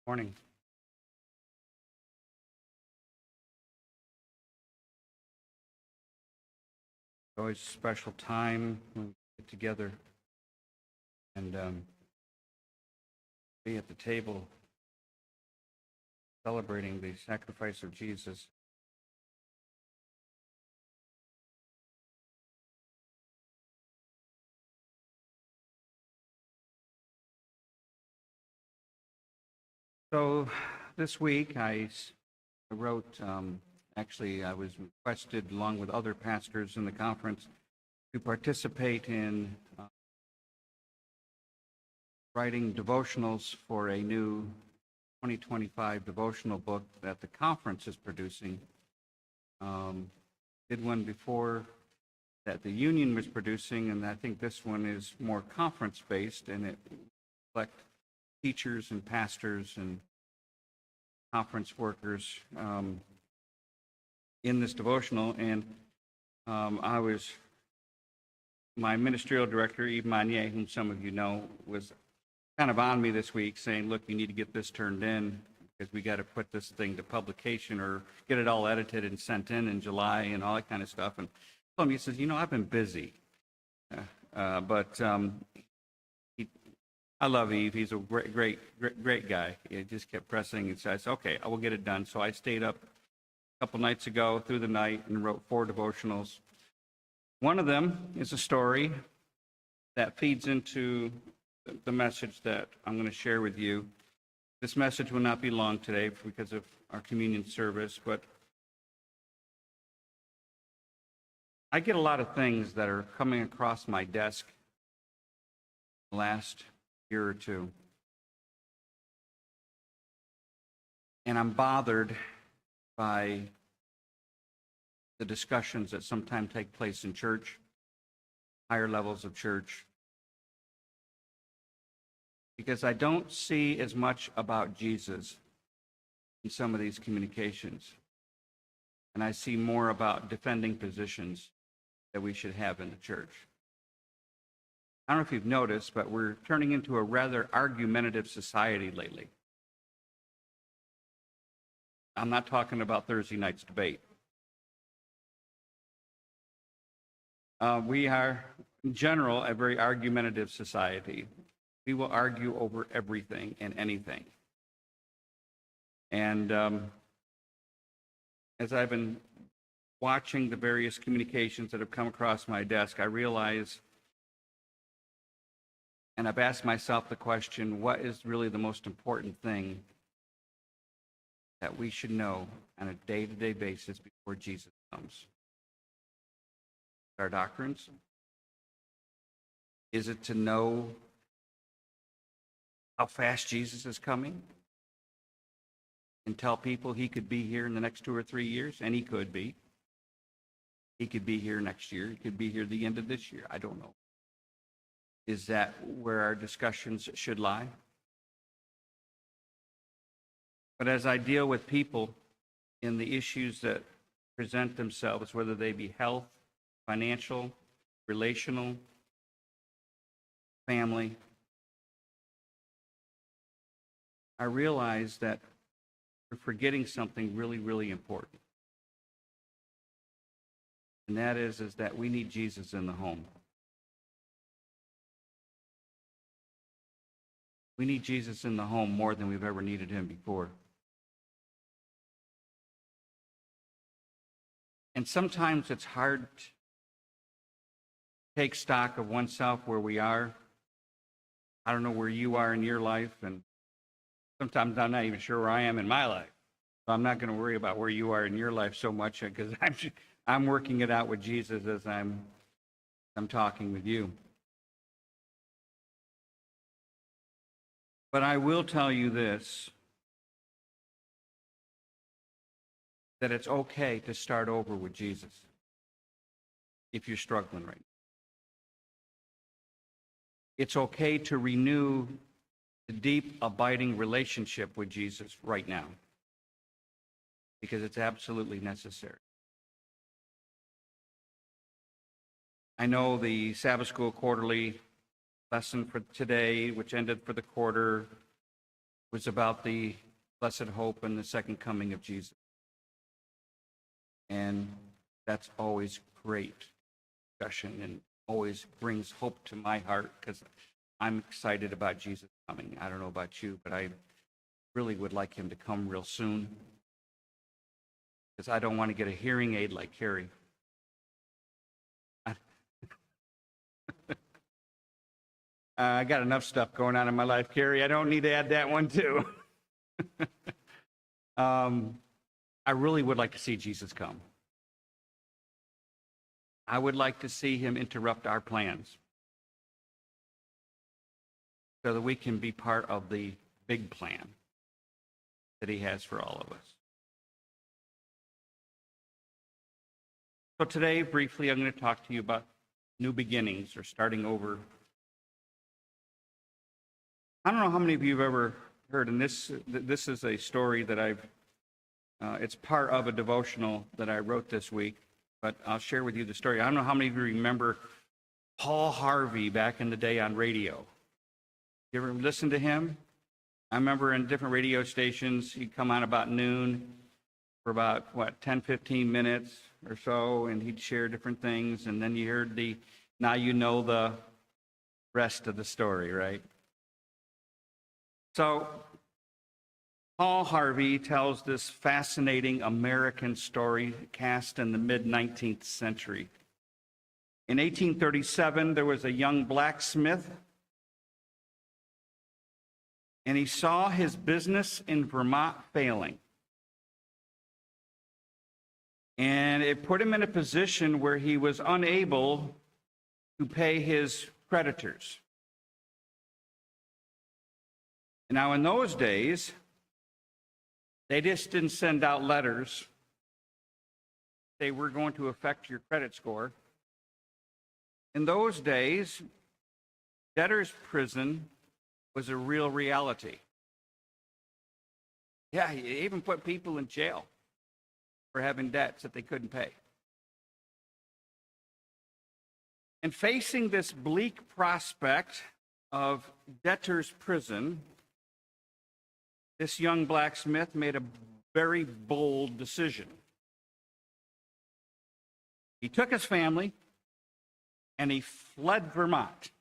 Morning. Always a special time when we get together and be at the table celebrating the sacrifice of Jesus. So this week I wrote, actually I was requested along with other pastors in the conference to participate in writing devotionals for a new 2025 devotional book that the conference is producing. Did one before that the union was producing, and I think this one is more conference-based, and it reflects teachers and pastors and conference workers in this devotional. And my ministerial director, Yves Magnier, whom some of you know, was kind of on me this week saying, look, you need to get this turned in because we got to put this thing to publication or get it all edited and sent in July and all that kind of stuff. And he says, I've been busy. But I love Yves. He's a great guy. He just kept pressing and says, okay, I will get it done. So I stayed up a couple nights ago through the night and wrote 4 devotionals. One of them is a story that feeds into the message that I'm going to share with you. This message will not be long today because of our communion service, but I get a lot of things that are coming across my desk the last year or two. And I'm bothered by the discussions that sometimes take place in church, higher levels of church, because I don't see as much about Jesus in some of these communications. And I see more about defending positions that we should have in the church. I don't know if you've noticed, but we're turning into a rather argumentative society lately. I'm not talking about Thursday night's debate. We are, in general, a very argumentative society. We will argue over everything and anything. And as I've been watching the various communications that have come across my desk, I realize, and I've asked myself the question, what is really the most important thing that we should know on a day-to-day basis before Jesus comes? Our doctrines? Is it to know how fast Jesus is coming and tell people he could be here in the next 2 or 3 years? And he could be. He could be here next year. He could be here the end of this year. I don't know. Is that where our discussions should lie? But as I deal with people in the issues that present themselves, whether they be health, financial, relational, family, I realize that we're forgetting something really, really important. And that is that we need Jesus in the home. We need Jesus in the home more than we've ever needed him before. And sometimes it's hard to take stock of oneself where we are. I don't know where you are in your life, and sometimes I'm not even sure where I am in my life. So I'm not going to worry about where you are in your life so much because I'm working it out with Jesus as I'm talking with you. But I will tell you this, that it's okay to start over with Jesus if you're struggling right now. It's okay to renew the deep, abiding relationship with Jesus right now because it's absolutely necessary. I know the Sabbath School Quarterly lesson for today, which ended for the quarter, was about the blessed hope and the second coming of Jesus. And that's always great discussion and always brings hope to my heart because I'm excited about Jesus coming. I don't know about you, but I really would like him to come real soon because I don't want to get a hearing aid like Carrie. I got enough stuff going on in my life, Carrie. I don't need to add that one too. I really would like to see Jesus come. I would like to see him interrupt our plans so that we can be part of the big plan that he has for all of us. So today, briefly, I'm going to talk to you about new beginnings or starting over. I don't know how many of you have ever heard, and this is a story that it's part of a devotional that I wrote this week, but I'll share with you the story. I don't know how many of you remember Paul Harvey back in the day on radio. You ever listen to him? I remember in different radio stations, he'd come on about noon for about, 10, 15 minutes or so, and he'd share different things, and then you heard now you know the rest of the story, right? So Paul Harvey tells this fascinating American story cast in the mid-19th century. In 1837, there was a young blacksmith, and he saw his business in Vermont failing. And it put him in a position where he was unable to pay his creditors. Now, in those days, they just didn't send out letters. They were going to affect your credit score. In those days, debtor's prison was a real reality. Yeah, you even put people in jail for having debts that they couldn't pay. And facing this bleak prospect of debtor's prison, this young blacksmith made a very bold decision. He took his family and he fled Vermont.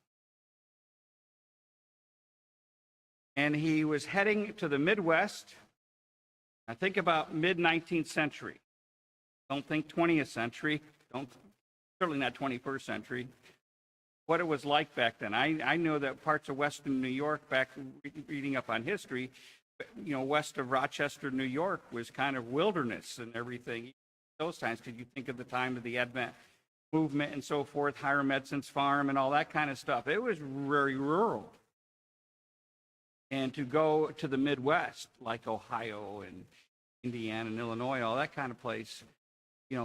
And he was heading to the Midwest. I think about mid-19th century. Don't think 20th century. Certainly not 21st century. What it was like back then. I know that parts of western New York, back reading up on history, west of Rochester, New York, was kind of wilderness and everything. Those times, because you think of the time of the Advent movement and so forth, Hiram Edson's farm and all that kind of stuff. It was very rural. And to go to the Midwest, like Ohio and Indiana and Illinois, all that kind of place,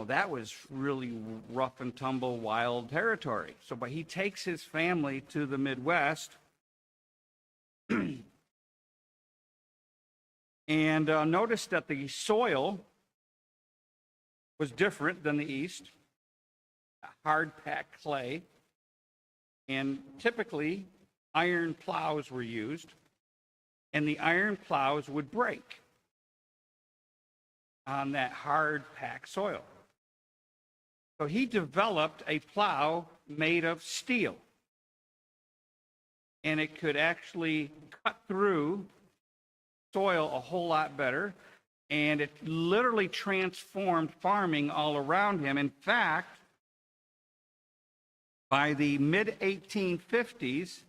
that was really rough and tumble, wild territory. But he takes his family to the Midwest. And notice that the soil was different than the East, hard-packed clay, and typically iron plows were used, and the iron plows would break on that hard-packed soil. So he developed a plow made of steel, and it could actually cut through soil a whole lot better, and it literally transformed farming all around him. In fact, by the mid-1850s,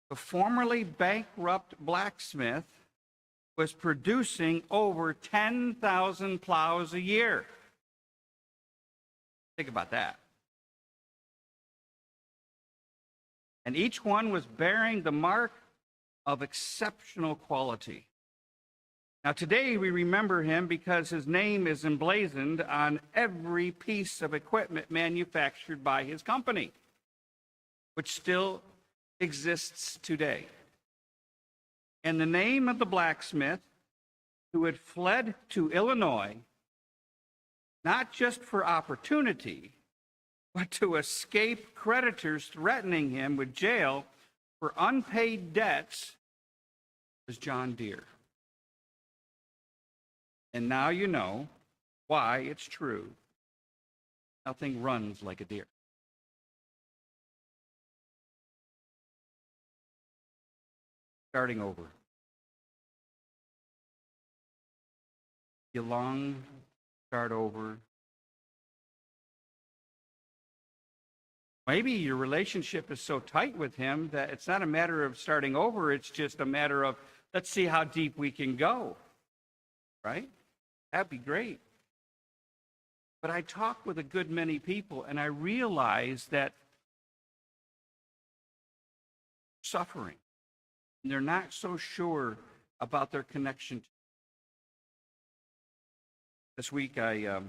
the formerly bankrupt blacksmith was producing over 10,000 plows a year. Think about that. And each one was bearing the mark of exceptional quality. Now, today we remember him because his name is emblazoned on every piece of equipment manufactured by his company, which still exists today. And the name of the blacksmith who had fled to Illinois, not just for opportunity, but to escape creditors threatening him with jail for unpaid debts, was John Deere. And now you know why it's true. Nothing runs like a deer. Starting over. You long to start over. Maybe your relationship is so tight with him that it's not a matter of starting over, it's just a matter of, let's see how deep we can go. Right? That'd be great. But I talk with a good many people, and I realize that suffering, and they're not so sure about their connection. This week, I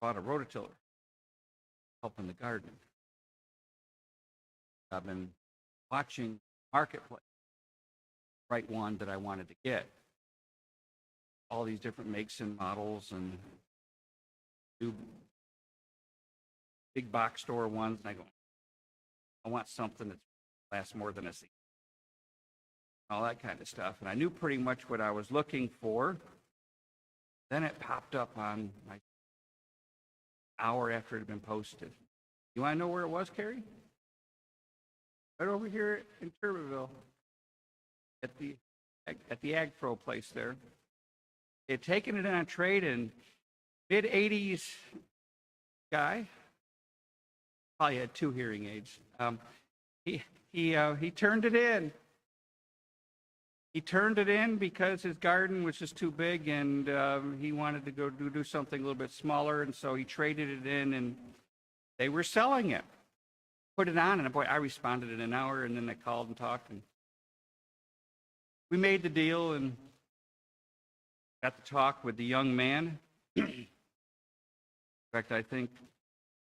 bought a rototiller, helping the garden. I've been watching Marketplace, right one that I wanted to get. All these different makes and models and new big box store ones. And I go, I want something that lasts more than a season. All that kind of stuff. And I knew pretty much what I was looking for. Then it popped up on my hour after it had been posted. You want to know where it was, Carrie? Right over here in Turbeville at the Ag Pro place there. They had taken it on trade, and mid-80s guy, probably had 2 hearing aids. He turned it in. He turned it in because his garden was just too big, and he wanted to go do something a little bit smaller, and so he traded it in, and they were selling it. Put it on, and boy, I responded in an hour, and then they called and talked, and we made the deal, and got to talk with the young man. In fact, I think,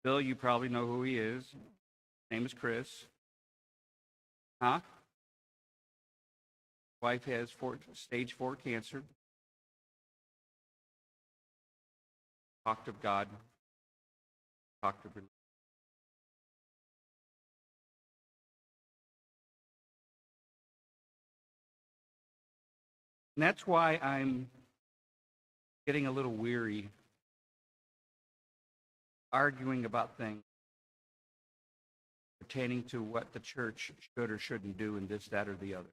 Bill, you probably know who he is. His name is Chris. Huh? Wife has stage 4 cancer. Talked of God. Talked of religion. And that's why I'm getting a little weary arguing about things pertaining to what the church should or shouldn't do in this, that, or the other.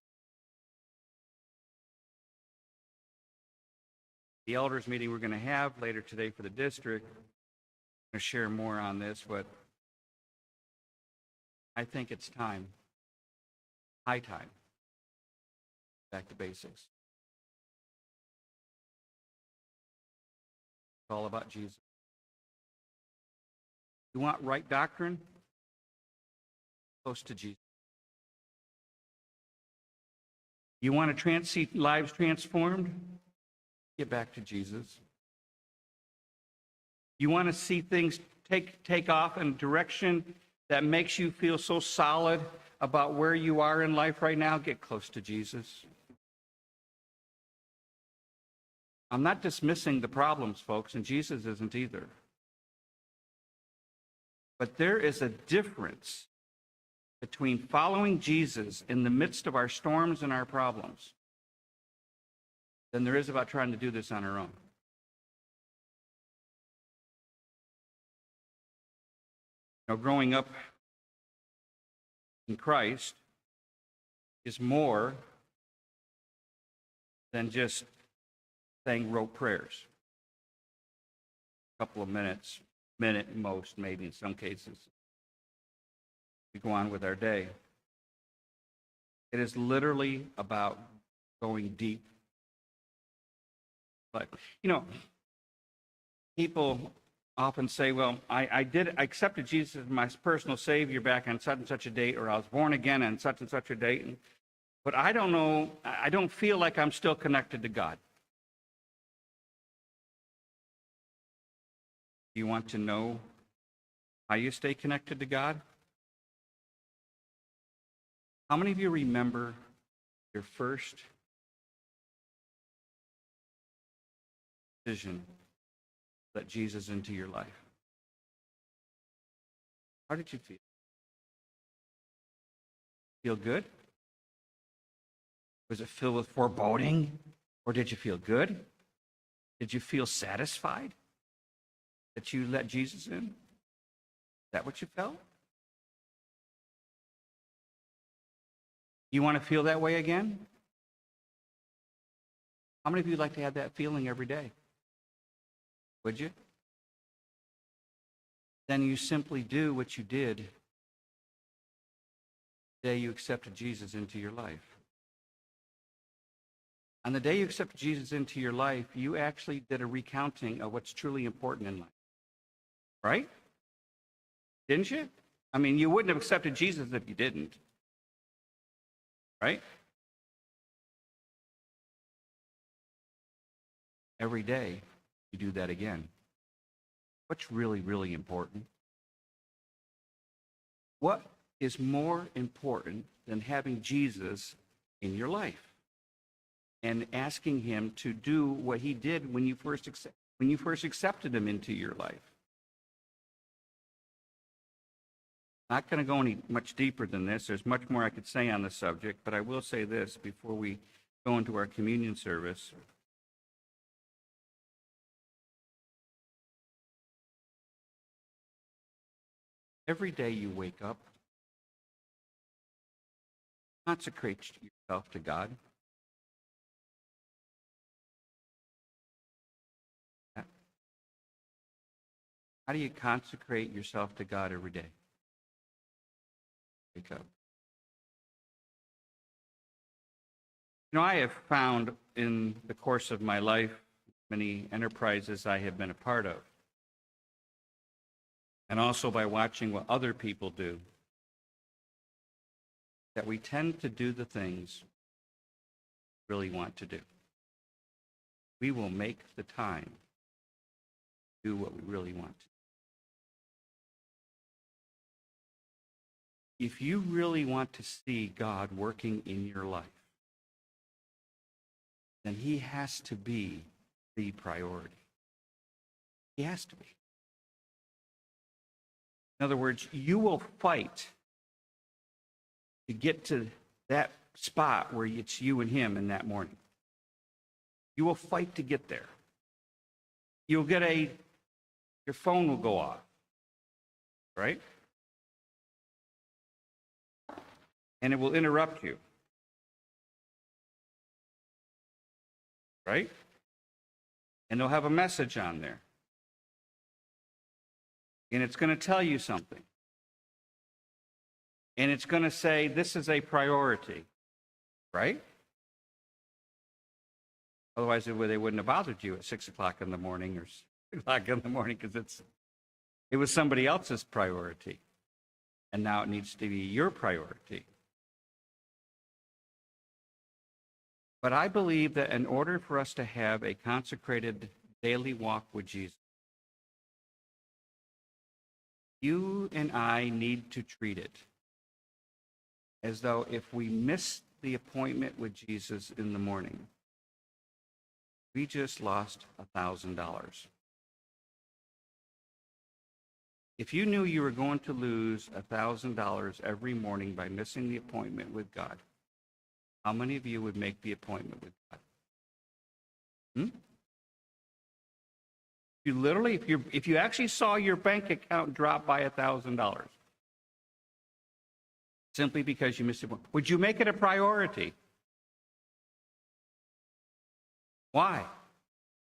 The elders meeting we're going to have later today for the district, I'm going to share more on this, but I think it's time, high time, back to basics. It's all about Jesus. You want right doctrine? Close to Jesus. You want to see lives transformed? Get back to Jesus. You want to see things take off in a direction that makes you feel so solid about where you are in life right now? Get close to Jesus. I'm not dismissing the problems, folks, and Jesus isn't either. But there is a difference between following Jesus in the midst of our storms and our problems than there is about trying to do this on our own. Now, growing up in Christ is more than just saying rote prayers. A couple of minutes, minute most, maybe in some cases. We go on with our day. It is literally about going deep. But, people often say, well, I accepted Jesus as my personal Savior back on such and such a date, or I was born again on such and such a date. But I don't know, I don't feel like I'm still connected to God. Do you want to know how you stay connected to God? How many of you remember your first decision to let Jesus into your life? How did you feel? Feel good? Was it filled with foreboding? Or did you feel good? Did you feel satisfied that you let Jesus in? Is that what you felt? You want to feel that way again? How many of you would like to have that feeling every day? Would you? Then you simply do what you did the day you accepted Jesus into your life. On the day you accepted Jesus into your life, you actually did a recounting of what's truly important in life. Right? Didn't you? I mean, you wouldn't have accepted Jesus if you didn't. Right? Every day, you do that again. What's really, really important? What is more important than having Jesus in your life and asking him to do what he did when you first accepted him into your life? Not going to go any much deeper than this. There's much more I could say on the subject, but I will say this before we go into our communion service. Every day you wake up, consecrate yourself to God. How do you consecrate yourself to God every day? Wake up. You know, I have found in the course of my life many enterprises I have been a part of, and also by watching what other people do, that we tend to do the things we really want to do. We will make the time to do what we really want to. If you really want to see God working in your life, then he has to be the priority. He has to be. In other words, you will fight to get to that spot where it's you and him in that morning. You will fight to get there. You'll get your phone will go off, right? And it will interrupt you, right? And they'll have a message on there. And it's going to tell you something. And it's going to say, this is a priority, right? Otherwise, they wouldn't have bothered you at 6 o'clock in the morning or 6 o'clock in the morning, because it was somebody else's priority. And now it needs to be your priority. But I believe that in order for us to have a consecrated daily walk with Jesus, you and I need to treat it as though if we miss the appointment with Jesus in the morning, we just lost $1,000. If you knew you were going to lose $1,000 every morning by missing the appointment with God, how many of you would make the appointment with God? If you actually saw your bank account drop by $1,000 simply because you missed it, would you make it a priority? Why?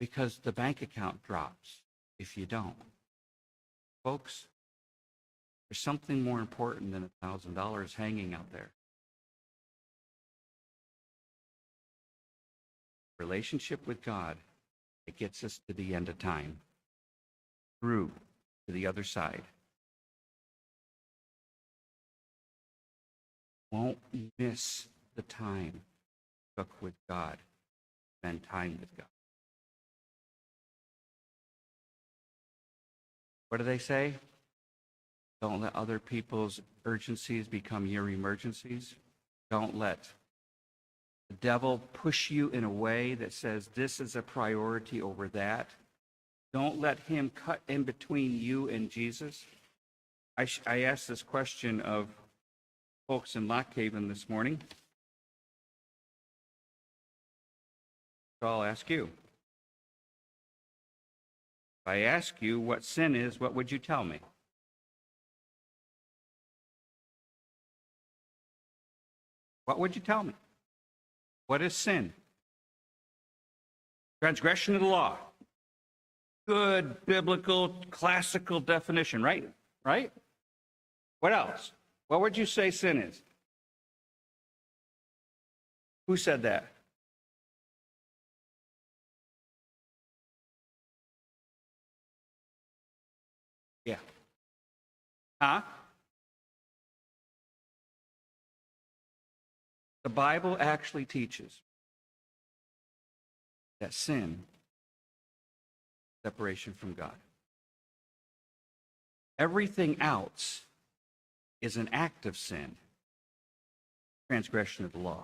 Because the bank account drops if you don't. Folks, there's something more important than $1,000 hanging out there. Relationship with God, it gets us to the end of time, through to the other side. Won't miss the time took with God, spend time with God. What do they say? Don't let other people's urgencies become your emergencies. Don't let the devil push you in a way that says this is a priority over that. Don't let him cut in between you and Jesus. I asked this question of folks in Lock Haven this morning. So I'll ask you. If I ask you what sin is, what would you tell me? What would you tell me? What is sin? Transgression of the law. Good biblical classical definition, right? Right? What else? What would you say sin is? Who said that? Yeah. Huh? The Bible actually teaches that sin is separation from God. Everything else is an act of sin, transgression of the law.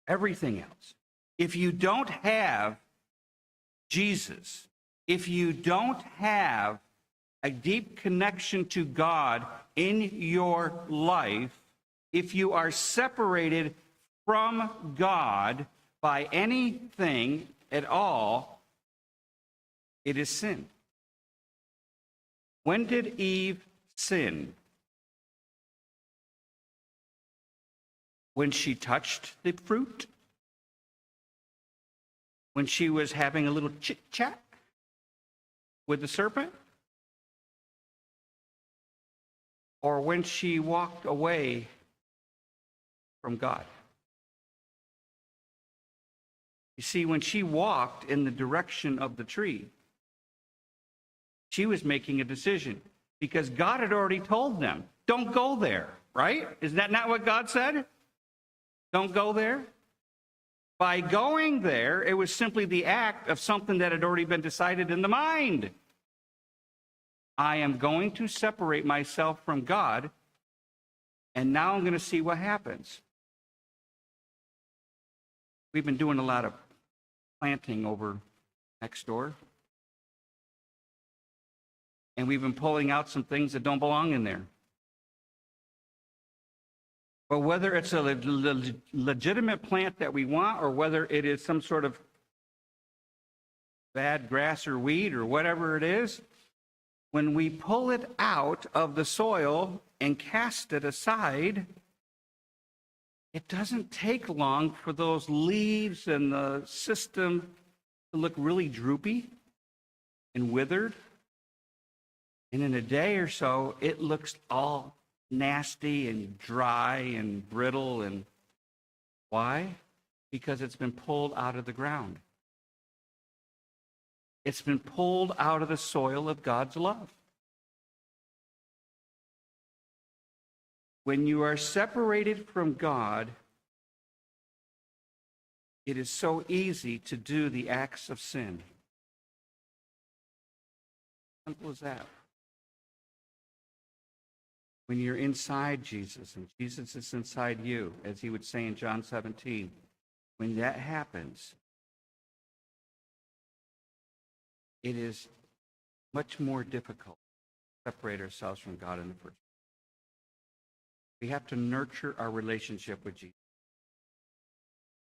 Everything else. If you don't have Jesus, if you don't have a deep connection to God in your life, if you are separated from God by anything at all, it is sin. When did Eve sin? When she touched the fruit? When she was having a little chit-chat with the serpent? Or when she walked away from God? You see, when she walked in the direction of the tree, she was making a decision because God had already told them, don't go there, right? Is that not what God said? Don't go there. By going there, it was simply the act of something that had already been decided in the mind. I am going to separate myself from God, and now I'm going to see what happens. We've been doing a lot of planting over next door, and we've been pulling out some things that don't belong in there. But whether it's a legitimate plant that we want or whether it is some sort of bad grass or weed or whatever it is, when we pull it out of the soil and cast it aside, it doesn't take long for those leaves and the system to look really droopy and withered. And in a day or so, it looks all nasty and dry and brittle. And why? Because it's been pulled out of the ground. It's been pulled out of the soil of God's love. When you are separated from God, it is so easy to do the acts of sin. Simple as that. When you're inside Jesus and Jesus is inside you, as he would say in John 17, when that happens, it is much more difficult to separate ourselves from God in the first place. We have to nurture our relationship with Jesus.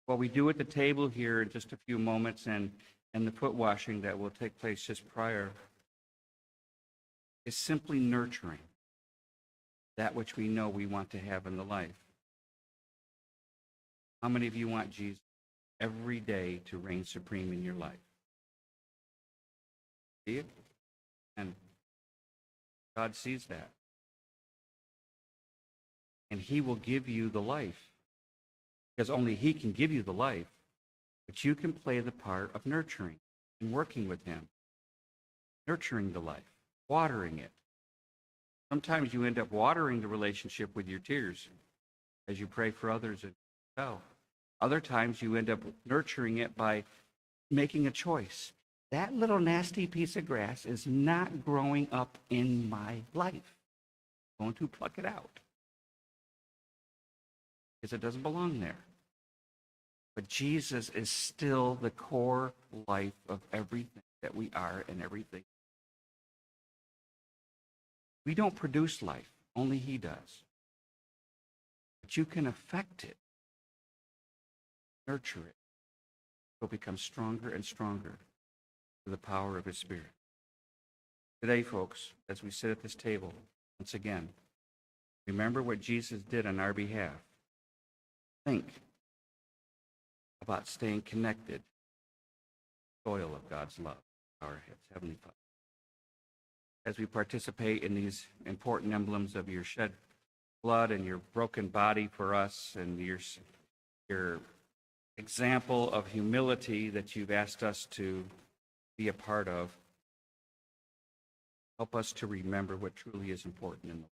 What we do at the table here in just a few moments and the foot washing that will take place just prior is simply nurturing that which we know we want to have in the life. How many of you want Jesus every day to reign supreme in your life? See it? And God sees that. And he will give you the life. Because only he can give you the life. But you can play the part of nurturing and working with him. Nurturing the life, watering it. Sometimes you end up watering the relationship with your tears as you pray for others and yourself. Other times you end up nurturing it by making a choice. That little nasty piece of grass is not growing up in my life. I'm going to pluck it out because it doesn't belong there. But Jesus is still the core life of everything that we are and everything. We don't produce life. Only he does. But you can affect it nurture it. It will become stronger and stronger through the power of his Spirit. Today, folks, as we sit at this table, once again, remember what Jesus did on our behalf. Think about staying connected to the soil of God's love, our Heavenly Father. As we participate in these important emblems of your shed blood and your broken body for us, and your example of humility that you've asked us to be a part of, help us to remember what truly is important in the world.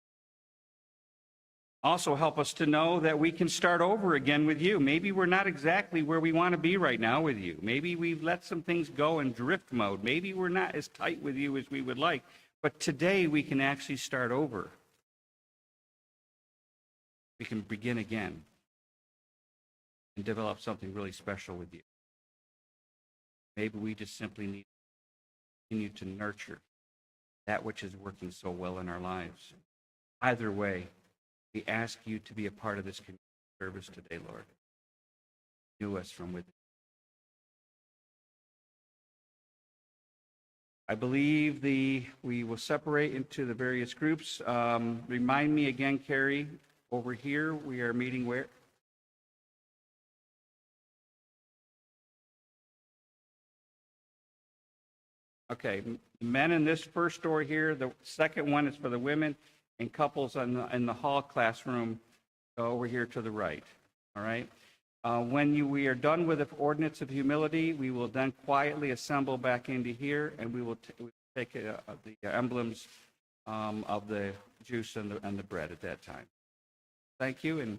Also help us to know that we can start over again with you. Maybe we're not exactly where we want to be right now with you. Maybe we've let some things go in drift mode. Maybe we're not as tight with you as we would like. But today we can actually start over. We can begin again and develop something really special with you. Maybe we just simply need to continue to nurture that which is working so well in our lives. Either way, we ask you to be a part of this community service today, Lord. Renew us from within. I believe we will separate into the various groups. Remind me again, Carrie, over here we are meeting where? Okay, men in this first door here. The second one is for the women, and couples in the hall classroom over here to the right. All right. When we are done with the ordinance of humility, we will then quietly assemble back into here, and we will take the emblems of the juice and the bread at that time. Thank you, and